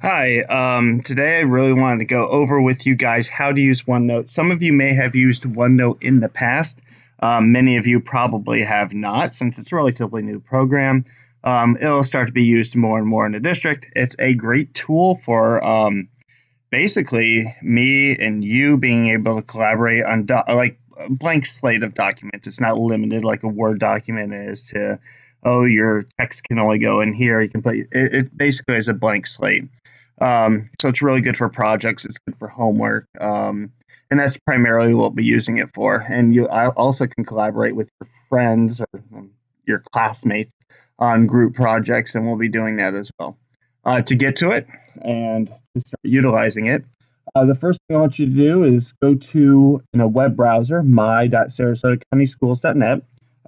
Hi, today I really wanted to go over with you guys how to use OneNote. Some of you may have used OneNote in the past. Many of you probably have not, since it's a relatively new program. It'll start to be used more and more in the district. It's a great tool for basically me and you being able to collaborate on like a blank slate of documents. It's not limited like a Word document is to, oh, your text can only go in here. You can put it basically is a blank slate. So it's really good for projects. It's good for homework. And that's primarily what we're using it for. And you also can collaborate with your friends or your classmates on group projects, and we'll be doing that as well. To get to it and to start utilizing it, the first thing I want you to do is go to in a web browser, my.sarasotacountyschools.net.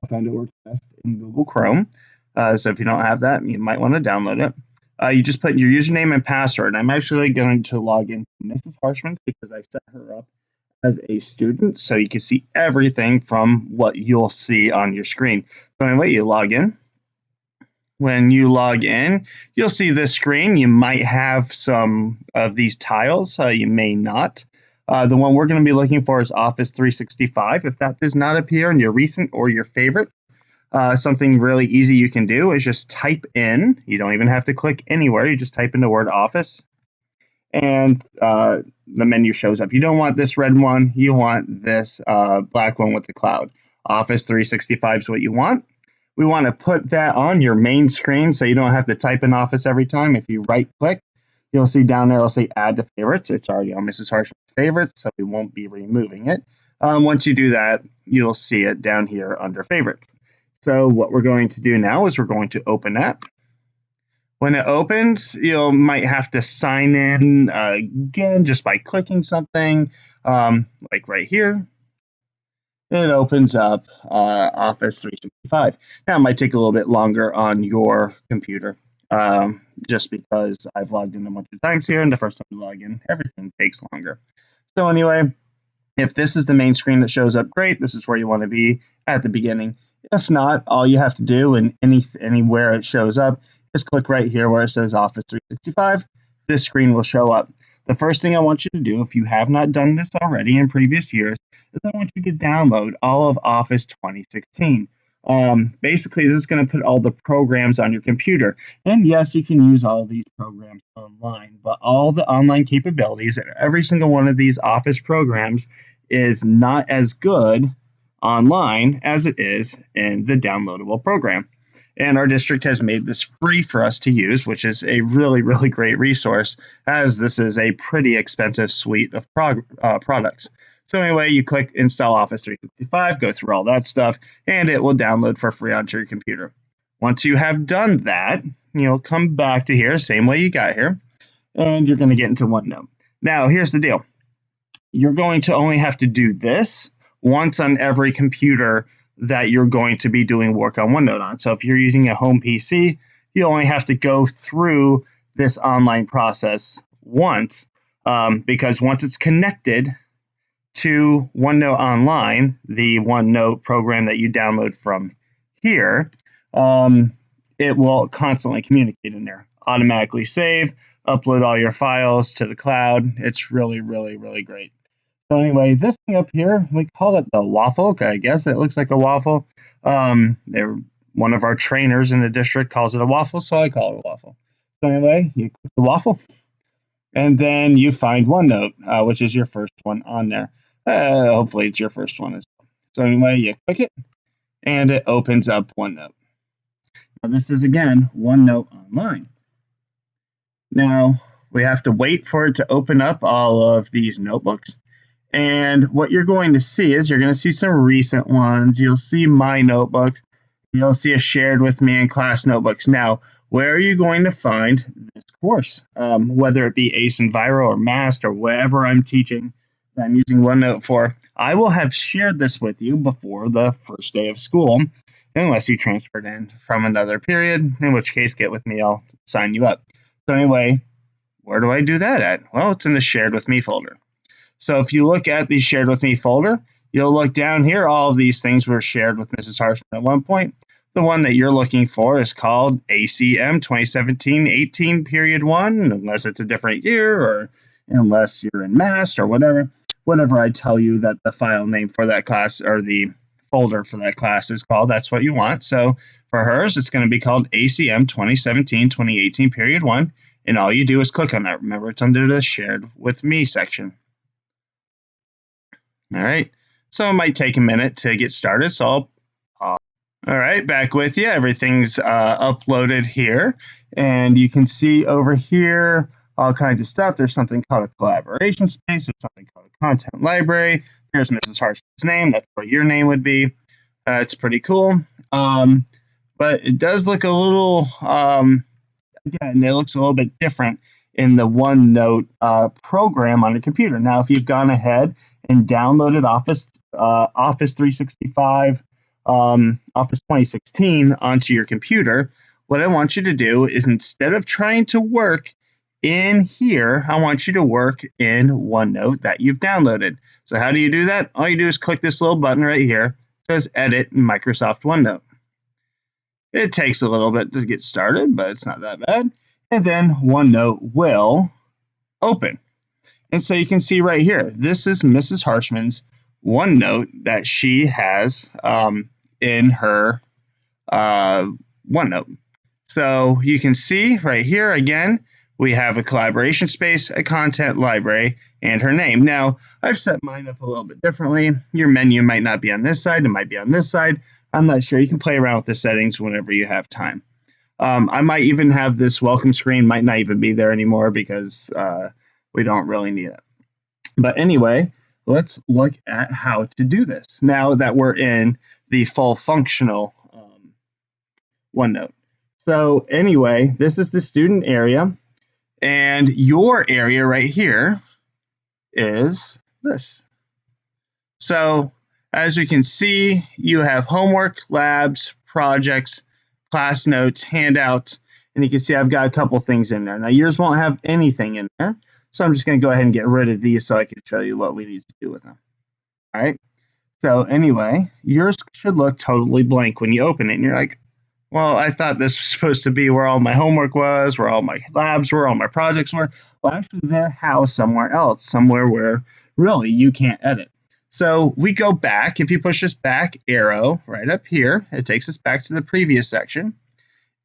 I found it works best in Google Chrome. So if you don't have that, you might want to download it. You just put your username and password. I'm actually going to log into Mrs. Harshman because I set her up as a student, so you can see everything from what you'll see on your screen. So anyway, you log in. When you log in, you'll see this screen. You might have some of these tiles. You may not. The one we're going to be looking for is Office 365. If that does not appear in your recent or your favorite, something really easy you can do is just type in. You don't even have to click anywhere. You just type in the word Office, and the menu shows up. You don't want this red one. You want this black one with the cloud. Office 365 is what you want. We want to put that on your main screen so you don't have to type in Office every time. If you right click, you'll see down there, it'll say Add to Favorites. It's already on Mrs. Harshman's favorites, so we won't be removing it. Once you do that, you'll see it down here under Favorites. So what we're going to do now is we're going to open that. When it opens, you might have to sign in again just by clicking something, like right here. It opens up Office 365. Now, it might take a little bit longer on your computer, just because I've logged in a bunch of times here, and the first time you log in, everything takes longer. So anyway, if this is the main screen that shows up, great. This is where you want to be at the beginning. If not, all you have to do, and anywhere it shows up, just click right here where it says Office 365. This screen will show up. The first thing I want you to do, if you have not done this already in previous years, is I want you to download all of Office 2016. Basically, this is going to put all the programs on your computer. And yes, you can use all of these programs online, but all the online capabilities and every single one of these Office programs is not as good online as it is in the downloadable program. And our district has made this free for us to use, which is a really, really great resource, as this is a pretty expensive suite of products. So anyway, you click Install Office 365, go through all that stuff, and it will download for free onto your computer. Once you have done that, you'll come back to here, same way you got here, and you're going to get into OneNote. Now, here's the deal. You're going to only have to do this once on every computer that you're going to be doing work on OneNote on. So if you're using a home PC, you only have to go through this online process once, because once it's connected to OneNote Online, the OneNote program that you download from here, it will constantly communicate in there, automatically save, upload all your files to the cloud. It's really, really, really great. So anyway, this thing up here, we call it the waffle. Okay, I guess it looks like a waffle. One of our trainers in the district calls it a waffle, so I call it a waffle. So anyway, you click the waffle, and then you find OneNote, which is your first one on there. Hopefully it's your first one as well. So anyway, you click it, and it opens up OneNote. Now this is, again, OneNote Online. Now, we have to wait for it to open up all of these notebooks. And what you're going to see is you're going to see some recent ones. You'll see my notebooks. You'll see a shared with me in class notebooks. Now, where are you going to find this course? Whether it be ACE Enviro or MAST or whatever I'm teaching that I'm using OneNote for, I will have shared this with you before the first day of school, unless you transferred in from another period, in which case, get with me, I'll sign you up. So anyway, where do I do that at? Well, it's in the shared with me folder. So if you look at the shared with me folder, you'll look down here. All of these things were shared with Mrs. Harshman at one point. The one that you're looking for is called ACM 2017-18 period 1, unless it's a different year or unless you're in MAST or whatever. Whatever I tell you that the file name for that class or the folder for that class is called, that's what you want. So for hers, it's going to be called ACM 2017-2018 period 1, and all you do is click on that. Remember, it's under the Shared with Me section. All right, so it might take a minute to get started, so I'll pause. All right, back with you. Everything's uploaded here, and you can see over here all kinds of stuff. There's something called a collaboration space. There's something called a content library. There's Mrs. Harshman's name. That's where your name would be. It's pretty cool, but it does look a little, again, it looks a little bit different in the OneNote program on your computer. Now, if you've gone ahead and downloaded Office 365, Office 2016 onto your computer, what I want you to do is instead of trying to work in here, I want you to work in OneNote that you've downloaded. So how do you do that? All you do is click this little button right here. It says Edit in Microsoft OneNote. It takes a little bit to get started, but it's not that bad. And then OneNote will open. And so you can see right here, this is Mrs. Harshman's OneNote that she has in her OneNote. So you can see right here again, we have a collaboration space, a content library, and her name. Now, I've set mine up a little bit differently. Your menu might not be on this side, it might be on this side. I'm not sure. You can play around with the settings whenever you have time. I might even have this welcome screen, might not even be there anymore because we don't really need it. But anyway, let's look at how to do this now that we're in the full functional OneNote. So anyway, this is the student area, and your area right here is this. So as we can see, you have homework, labs, projects, class notes, handouts, and you can see I've got a couple things in there. Now yours won't have anything in there, so I'm just going to go ahead and get rid of these so I can show you what we need to do with them. All right. So anyway, yours should look totally blank when you open it, and you're like, well, I thought this was supposed to be where all my homework was, where all my labs were, all my projects were. Well, actually, they're housed somewhere else, somewhere where really you can't edit. So we go back. If you push this back arrow right up here, it takes us back to the previous section.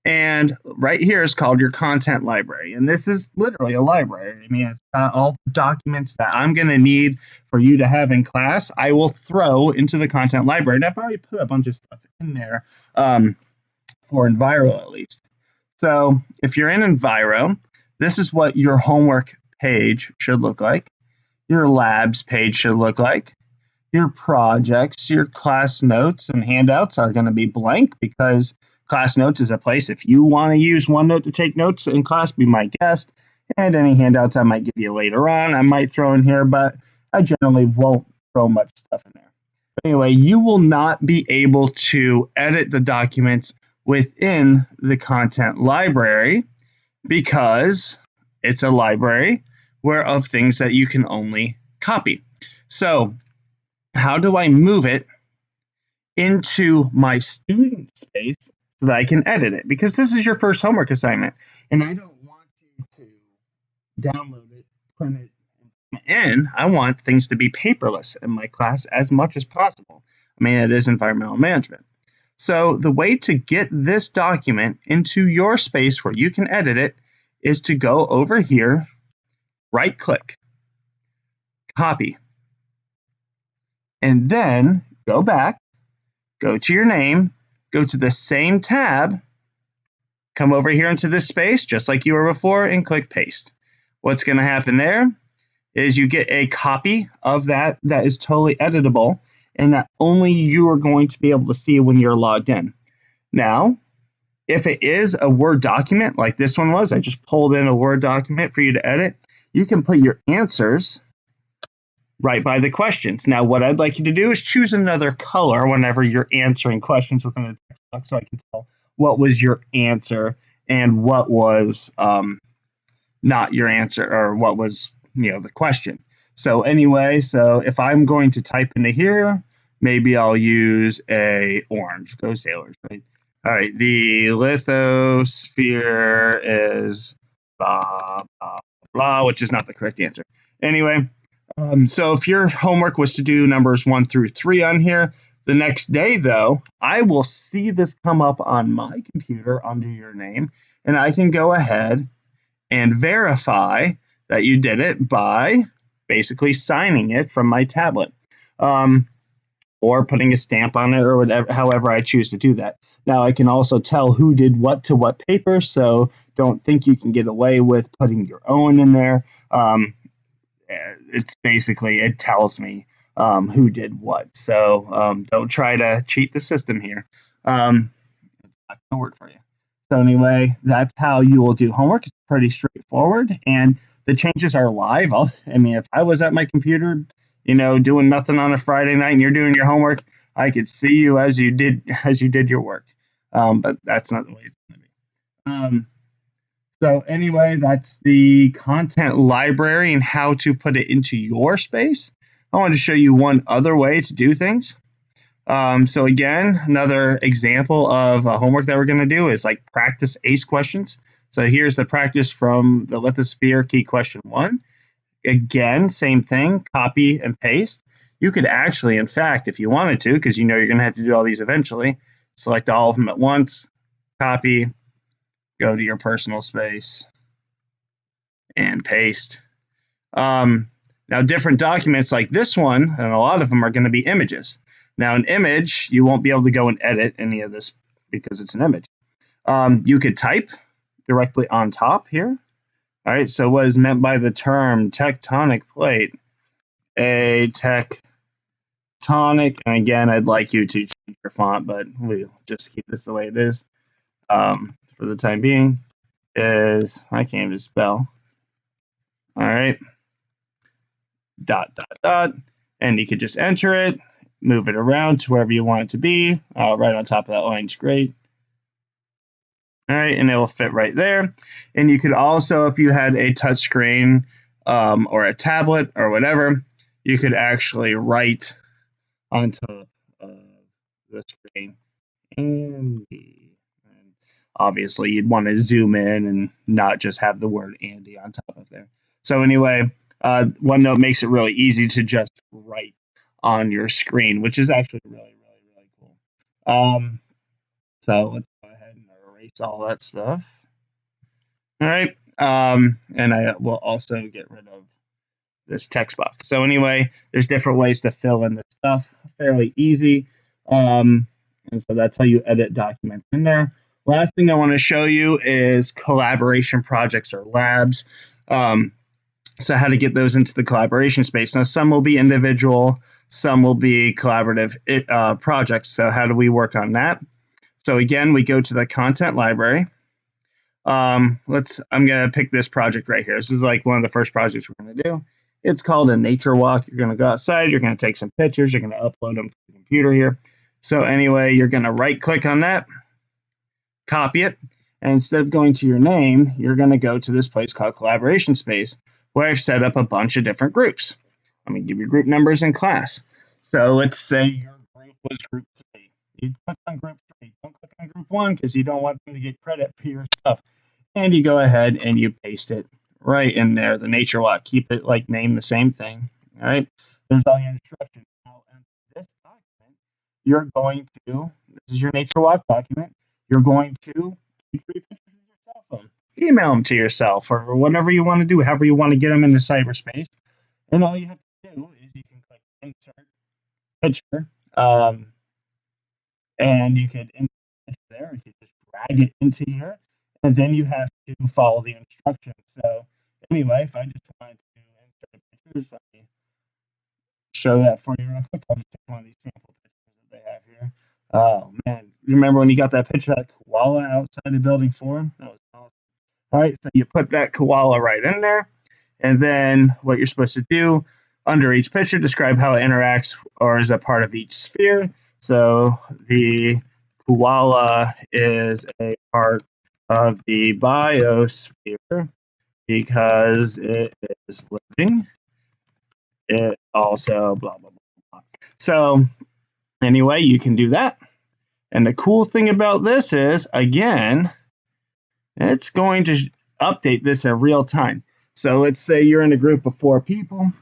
And right here is called your content library. And this is literally a library. I mean, it's got all the documents that I'm going to need for you to have in class. I will throw into the content library. And I've already put a bunch of stuff in there for Enviro at least. So if you're in Enviro, this is what your homework page should look like. Your labs page should look like. Your projects, your class notes and handouts are going to be blank because class notes is a place if you want to use OneNote to take notes in class, be my guest. And any handouts I might give you later on, I might throw in here, but I generally won't throw much stuff in there. But anyway, you will not be able to edit the documents within the content library because it's a library of things that you can only copy. So how do I move it into my student space so that I can edit it? Because this is your first homework assignment, and I don't want you to download it, print it, and I want things to be paperless in my class as much as possible. I mean, it is environmental management. So the way to get this document into your space where you can edit it is to go over here, right-click, copy, and then go back, go to your name, go to the same tab, come over here into this space just like you were before, and click paste. What's going to happen there is you get a copy of that is totally editable and that only you are going to be able to see when you're logged in. Now, if it is a Word document like this one was, I just pulled in a Word document for you to edit, you can put your answers right by the questions. Now, what I'd like you to do is choose another color whenever you're answering questions within the text box so I can tell what was your answer and what was not your answer, or what was, the question. So anyway, so if I'm going to type into here, maybe I'll use a orange. Go Sailors, right? All right, the lithosphere is blah, blah, blah, which is not the correct answer. Anyway, so if your homework was to do numbers 1 through 3 on here, the next day, though, I will see this come up on my computer under your name, and I can go ahead and verify that you did it by basically signing it from my tablet. Or putting a stamp on it or whatever, however I choose to do that. Now I can also tell who did what to what paper, so don't think you can get away with putting your own in there. It's basically, it tells me who did what. So don't try to cheat the system here. It's not going to work for you. So anyway, that's how you will do homework. It's pretty straightforward, and the changes are live. I mean, if I was at my computer, doing nothing on a Friday night, and you're doing your homework, I could see you as you did your work. But that's not the way it's going to be. So anyway, that's the content library and how to put it into your space. I want to show you one other way to do things. So again, another example of homework that we're going to do is like practice ACE questions. So here's the practice from the lithosphere key question 1. Again, same thing, copy and paste. You could actually, in fact, if you wanted to, because you're going to have to do all these eventually, select all of them at once, copy, go to your personal space, and paste. Now, different documents like this one, and a lot of them are going to be images. Now, an image, you won't be able to go and edit any of this because it's an image. You could type directly on top here. All right, so what is meant by the term tectonic plate? A tectonic, and again, I'd like you to change your font, but we'll just keep this the way it is for the time being, is, I can't even spell. All right, ... and you could just enter it, move it around to wherever you want it to be. Right on top of that line is great. All right, and it will fit right there. And you could also, if you had a touch screen or a tablet or whatever, you could actually write on top of the screen. And obviously, you'd want to zoom in and not just have the word Andy on top of there. So anyway, OneNote makes it really easy to just write on your screen, which is actually really, really, really cool. So let's go ahead and erase all that stuff. All right. And I will also get rid of this text box. So anyway, there's different ways to fill in this stuff. Fairly easy. And so that's how you edit documents in there. Last thing I want to show you is collaboration projects or labs. So how to get those into the collaboration space. Now, some will be individual, some will be collaborative projects. So how do we work on that? So again, we go to the content library. I'm going to pick this project right here. This is like one of the first projects we're going to do. It's called a nature walk. You're going to go outside. You're going to take some pictures. You're going to upload them to the computer here. So anyway, you're going to right click on that, copy it. And instead of going to your name, you're going to go to this place called collaboration space where I've set up a bunch of different groups. Let me give you group numbers in class. So let's say your group was group 3. You click on group 3. Don't click on group 1 because you don't want them to get credit for your stuff. And you go ahead and you paste it right in there, the nature walk. Keep it like name the same thing. All right. There's all your instructions. Now, in this document, you're going to, this is your nature walk document. You're going to take 3 pictures of your cell phone, email them to yourself, or whatever you want to do, however you want to get them into cyberspace. And all you have to do is you can click insert picture, and you could insert it there. You could just drag it into here, and then you have to follow the instructions. So anyway, if I just wanted to insert pictures, let me show that for you real quick. I'll just take one of these sample pictures that they have here. Oh man, you remember when you got that picture of that koala outside the building 4? That was awesome. All right, so you put that koala right in there, and then what you're supposed to do under each picture, describe how it interacts or is a part of each sphere. So the koala is a part of the biosphere because it is living. It also blah, blah, blah, blah. So anyway, you can do that. And the cool thing about this is, again, it's going to update this in real time. So let's say you're in a group of 4 people.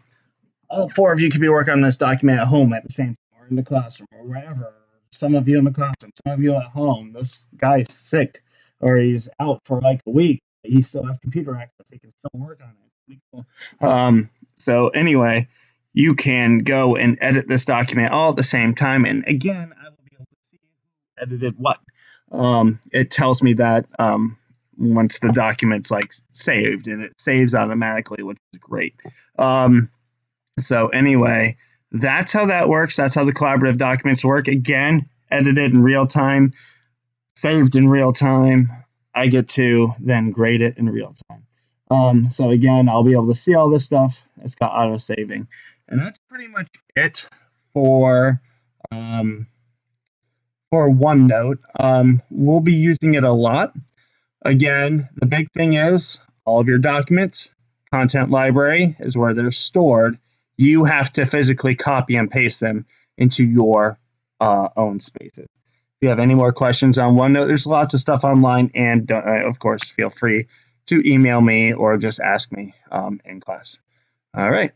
All 4 of you could be working on this document at home at the same time, or in the classroom, or wherever. Some of you in the classroom, some of you at home. This guy's sick, or he's out for like a week. He still has computer access. He can still work on it. Pretty cool. So anyway, you can go and edit this document all at the same time. And again, I will be able to see who edited what. It tells me that once the document's like saved, and it saves automatically, which is great. So anyway, that's how that works. That's how the collaborative documents work. Again, edited in real time, saved in real time. I get to then grade it in real time. So again, I'll be able to see all this stuff. It's got auto saving, and that's pretty much it for OneNote. We'll be using it a lot. Again, the big thing is all of your documents, content library is where they're stored. You have to physically copy and paste them into your own spaces. If you have any more questions on OneNote, there's lots of stuff online, and of course, feel free to email me or just ask me in class. All right.